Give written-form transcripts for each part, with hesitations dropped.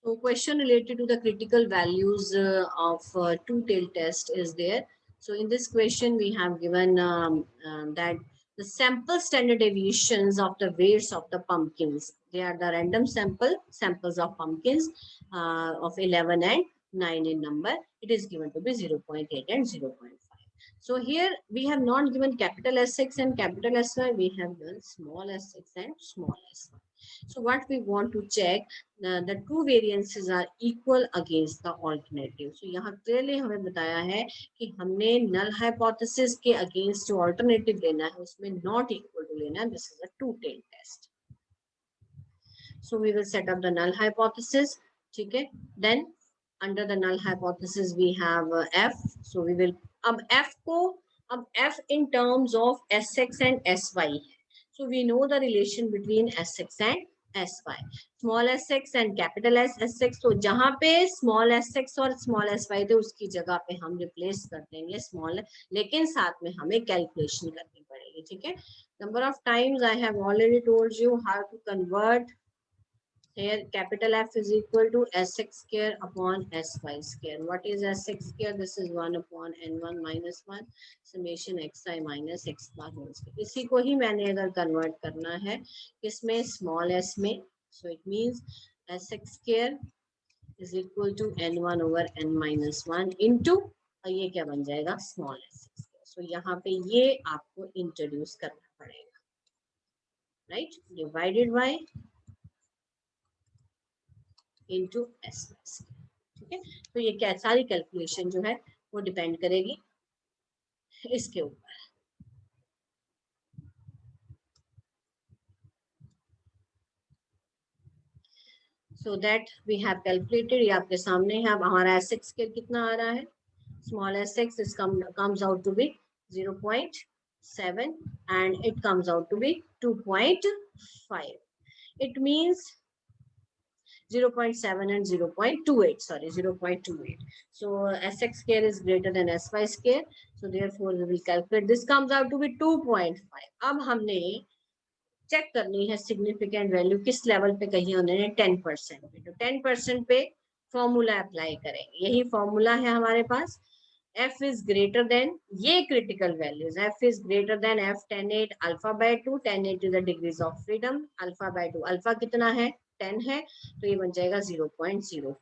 So question related to the critical values of two-tailed test is there. So in this question we have given that the sample standard deviations of the weights of the pumpkins. They are the random samples of pumpkins of 11 and 9 in number. It is given to be 0.8 and 0.5. So here we have not given capital S6 and capital SY. We have given small s6 and small s1. So what we want to check, the two variances are equal against the alternative. So यहाँ clearly हमें बताया है कि हमने null hypothesis के against जो alternative लेना है उसमें not equal to लेना है. This is a two-tailed test. So we will set up the null hypothesis. ठीक है. Then under the null hypothesis we have F. So we will अब F in terms of Sx and Sy. So we know the relation between Sx and Sy. Small sx and capital Sx. तो जहाँ पे small sx और small sy थे उसकी जगह पे हम replace कर देंगे small, लेकिन साथ में हमें calculation करनी पड़ेगी. ठीक है. Number of times I have already told you how to convert. Here capital F is equal to Sx square upon Sy square. What is Sx square? This is 1 upon n1 minus 1 summation xi minus x bar whole square. इसी को ही मैंने अगर convert करना है इसमें small s में, so it means Sx square is equal to n1 over n minus 1 into ये क्या बन जाएगा small s square. So यहाँ पे ये आपको introduce करना पड़ेगा, right? Divided by into s. ठीक है. तो ये क्या सारी कैलकुलेशन जो है वो डिपेंड करेगी इसके ऊपर. So that we have calculated. ये आपके सामने है. अब हमारा एस के कितना आ रहा है, small S X is comes out to be 0.7 and it comes out to be 2.5. It means 0.7 and 0.28, sorry, 0.28. So Sx square is greater than Sy square. So therefore we will calculate. This comes out to be 2.5. अब हमने check करनी है significant value किस level पे कही उन्होंने 10% पे. तो 10% पे फॉर्मूला अप्लाई करेंगे. यही फॉर्मूला है हमारे पास. F is greater than, ये critical values, F is greater than F tan 8 alpha by 2. tan 8 is the degrees of freedom. alpha by 2, alpha कितना है 10 है, तो ये बन जाएगा 0.05.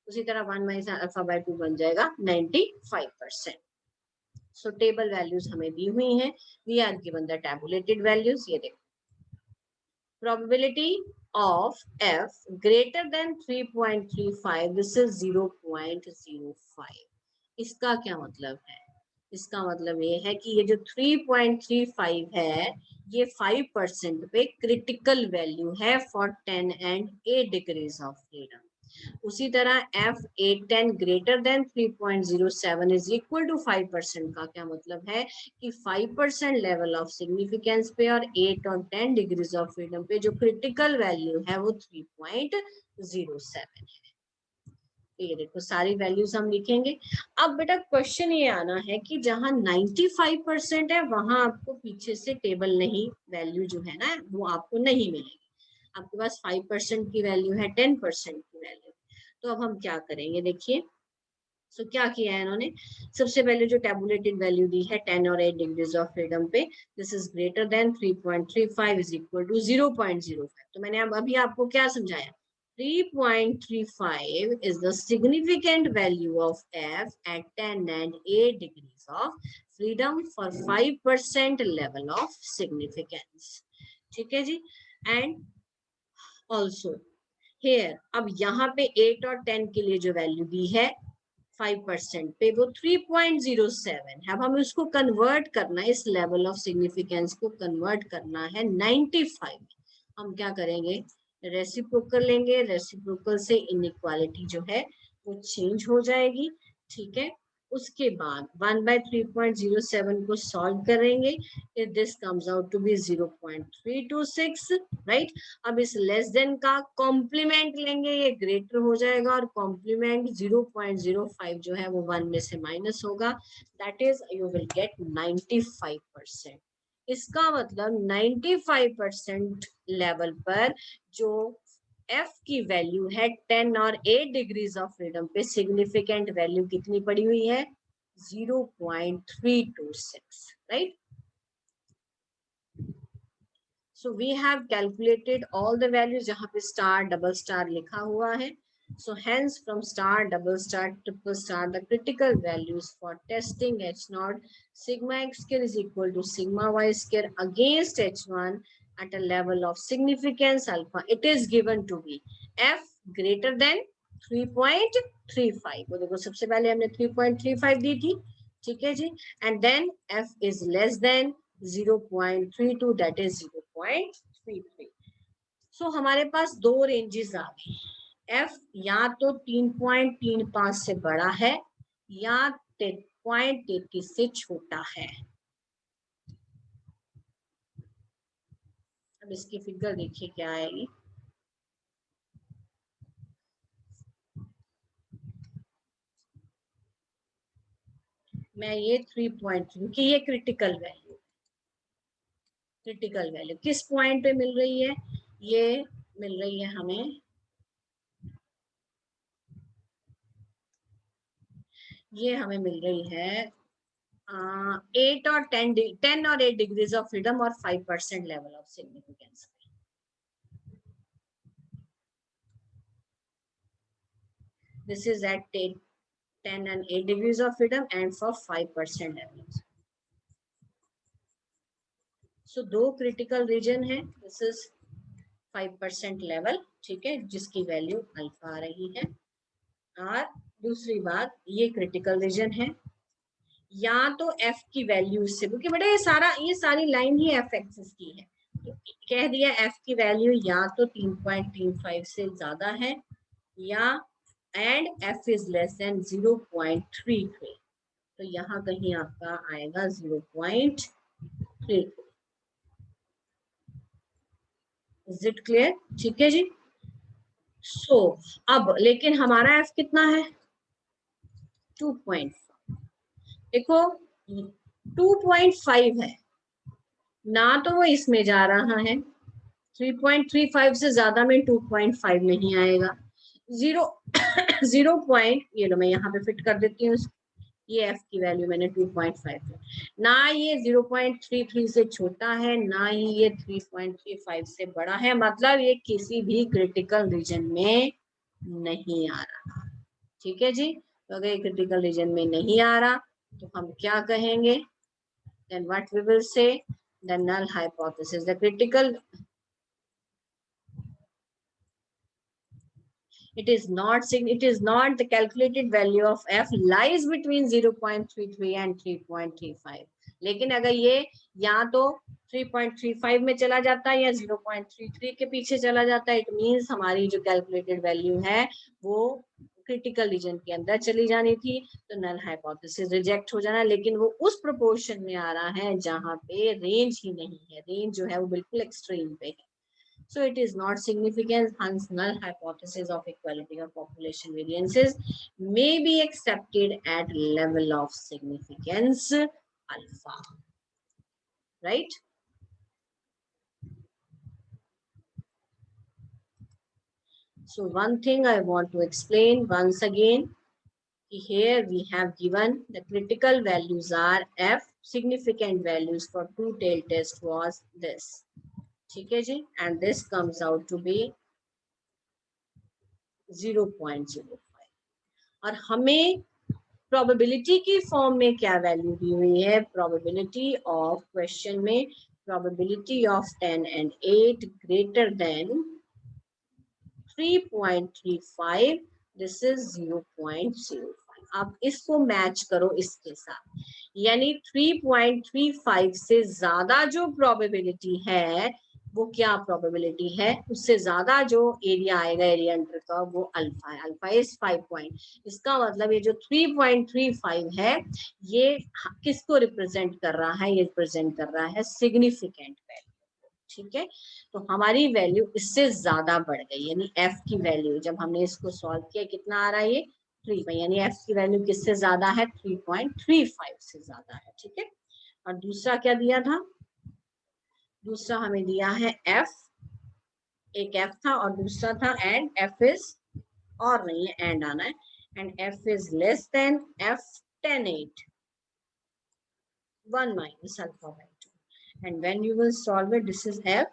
उसी तरह 1 माइनस अल्फा बाय 2 बन जाएगा 95%. सो टेबल वैल्यूज हमें दी हुई हैं. We are given the tabulated values. ये देखो, probability of F greater than 3.35, this is 0.05. इसका क्या मतलब है? इसका मतलब ये है कि ये जो 3.35 है ये 5% पे क्रिटिकल वैल्यू है for 10 and 8 degrees of freedom. उसी तरह F810 greater than 3.07 is equal to 5% का क्या मतलब है कि 5% लेवल ऑफ सिग्निफिकेंस पे और 8 और 10 डिग्रीज ऑफ फ्रीडम पे जो क्रिटिकल वैल्यू है वो 3.07 है. ये देखो सारी वैल्यूज हम लिखेंगे. अब बेटा क्वेश्चन ये आना है कि जहां 95% है वहां आपको पीछे से टेबल नहीं, वैल्यू जो है ना वो आपको नहीं मिलेगी. आपके पास 5% की वैल्यू है, 10% की वैल्यू. तो अब हम क्या करेंगे, देखिए. सो क्या किया है इन्होंने, सबसे पहले जो टेबुलेटेड वैल्यू दी है 10 और 8 डिग्रीज ऑफ फ्रीडम पे, this is greater than 3.35 is equal to 0.05. तो मैंने अब अभी आपको क्या समझाया, 3.35 is the significant value of F at 10 and 8 degrees of freedom for 5% level of significance. ठीक है जी. And also here, अब यहाँ पे 8 और 10 के लिए जो वैल्यू दी है 5% पे वो 3.07 है. अब हमें उसको कन्वर्ट करना है, इस लेवल ऑफ सिग्निफिकेंस को कन्वर्ट करना है 95. हम क्या करेंगे, रेसिप्रोकल लेंगे. रेसिप्रोकल से इनइक्वालिटी जो है वो चेंज हो जाएगी. ठीक है. उसके बाद 1/3.07 को सॉल्व करेंगे. This comes out to be 0.326, right. अब इस लेस देन का कॉम्प्लीमेंट लेंगे, ये ग्रेटर हो जाएगा और कॉम्प्लीमेंट 0.05 जो है वो 1 में से माइनस होगा. That is you will get 95%. इसका मतलब 95% लेवल पर जो एफ की वैल्यू है 10 और 8 डिग्रीज ऑफ फ्रीडम पे सिग्निफिकेंट वैल्यू कितनी पड़ी हुई है 0.326, right. So we have calculated all the values जहाँ पे स्टार डबल स्टार लिखा हुआ है. So hence from star, double star, triple star, the critical values for testing H0 sigma x square is equal to sigma y square against H1 at a level of significance alpha. It is given to be f greater than 3.35. वो देखो सबसे पहले हमने 3.35 दी थी, ठीक है जी. And then f is less than 0.32, that is 0.33. सो हमारे पास दो रेंजेस आ गई. f या तो 3.35 से बड़ा है या 0.33 से छोटा है. अब इसकी फिगर देखिए क्या आएगी. मैं ये 3.3 क्योंकि ये क्रिटिकल वैल्यू किस पॉइंट पे मिल रही है, ये मिल रही है हमें, ये हमें मिल रही है 8 और 10 और 8 डिग्रीज ऑफ फ्रीडम और 5% level of significance. This is at 10 and 8 degrees of freedom and for 5% level. So दो critical region है. This is 5% level, ठीक है, जिसकी वैल्यू अल्फा आ रही है. और दूसरी बात, ये critical region है. या तो f की वैल्यू से, क्योंकि बेटा ये सारी लाइन ही f एक्सिस की है, तो कह दिया f की वैल्यू या तो 3.35 से ज्यादा है या and f is less than 0.33. तो यहाँ कहीं आपका आएगा 0.33. Is it clear? ठीक है जी. सो अब लेकिन हमारा f कितना है 2.5. देखो 2.5 है ना, तो वो इसमें जा रहा है. 3.35 से ज्यादा में 2.5 नहीं आएगा. 0 पॉइंट, ये लो मैं यहाँ पे फिट कर देती हूँ. ये f की वैल्यू मैंने 2.5 ना, ये 0.33 से छोटा है ना ही ये 3.35 से बड़ा है. मतलब ये किसी भी क्रिटिकल रीजन में नहीं आ रहा. ठीक है जी. तो अगर क्रिटिकल रीजन में नहीं आ रहा तो हम क्या कहेंगे, then what we will say, the null hypothesis, the critical, it is not the calculated value of f lies between 0.33 and 3.35. लेकिन अगर ये या तो 3.35 में चला जाता है या 0.33 के पीछे चला जाता है, इट मींस हमारी जो कैलकुलेटेड वैल्यू है वो क्रिटिकल रीजन के अंदर चली जानी थी, तो नल हाइपोथेसिस रिजेक्ट हो जाना. लेकिन वो उस प्रोपोर्शन में आ रहा है जहां पे रेंज ही नहीं है. रेंज जो है वो बिल्कुल एक्सट्रीम पे है. So it is not significant, hence null hypothesis of equality of population variances may be accepted at level of significance alpha. Right? So one thing I want to explain once again, here we have given the critical values are f, significant values for two-tailed test was this. ठीक है जी, and this comes out to be 0.05. और हमें probability की form में क्या value दी हुई है, probability of question में probability of 10 and 8 greater than 3.35, this is 0.05. आप इसको मैच करो इसके साथ, यानी 3.35 से ज्यादा जो प्रोबेबिलिटी है वो क्या प्रोबेबिलिटी है, उससे ज्यादा जो एरिया आएगा एरिया अंडर का वो अल्फा है. Alpha is 5 point. इसका मतलब ये जो 3.35 है ये किसको रिप्रेजेंट कर रहा है, ये रिप्रेजेंट कर रहा है सिग्निफिकेंट वैल्यू. ठीक है, तो हमारी वैल्यू इससे ज्यादा बढ़ गई, यानी f की वैल्यू जब हमने इसको सॉल्व किया कितना आ रहा है ये 3, यानी f की वैल्यू किससे ज्यादा है 3.35 से ज्यादा है. ठीक है, और दूसरा क्या दिया था, दूसरा हमें दिया है f एक f था और दूसरा था एंड f इज, और नहीं है, एंड आना है, and f is less than f tan 8, 1 minus alpha by 2, and when you will solve it, this is f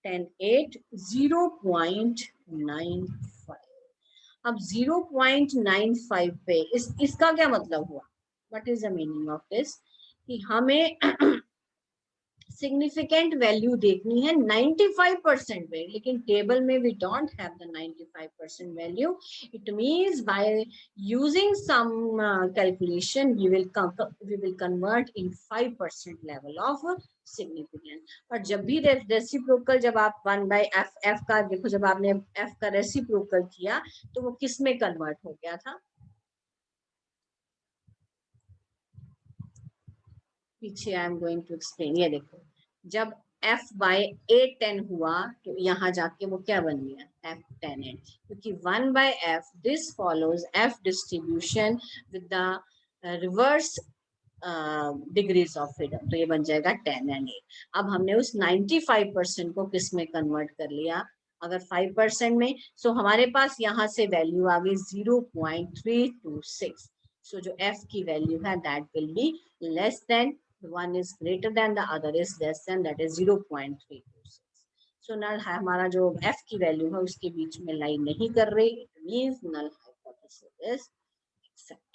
tan 8 0.95. अब 0.95 पे इसका क्या मतलब हुआ, what is the meaning of this, कि हमें सिग्निफिकेंट वैल्यू देखनी है 95% पे, लेकिन टेबल में we don't have the 95% value. It means by using some calculation we will convert in 5% level of significance. और जब भी रेसिप्रोकल, जब आप 1/f f का देखो, जब आपने f का रेसिप्रोकल किया तो वो किस में कन्वर्ट हो गया था, पीछे I am going to explain. ये देखो, जब f बाय 810 हुआ तो यहाँ जाके वो क्या बन गया f tan 8, क्योंकि 1/f this follows f distribution with the reverse degrees of freedom, तो ये बन जाएगा tan and 8. अब हमने उस 95% को किस में कन्वर्ट कर लिया, अगर 5% में, सो हमारे पास यहाँ से वैल्यू आ गई 0.326. सो जो f की वैल्यू है that will be less than, one is greater than the other is less than, that is 0.326. So null हमारा जो f की वैल्यू है उसके बीच में लाइन नहीं कर रही, it means null hypothesis is accepted.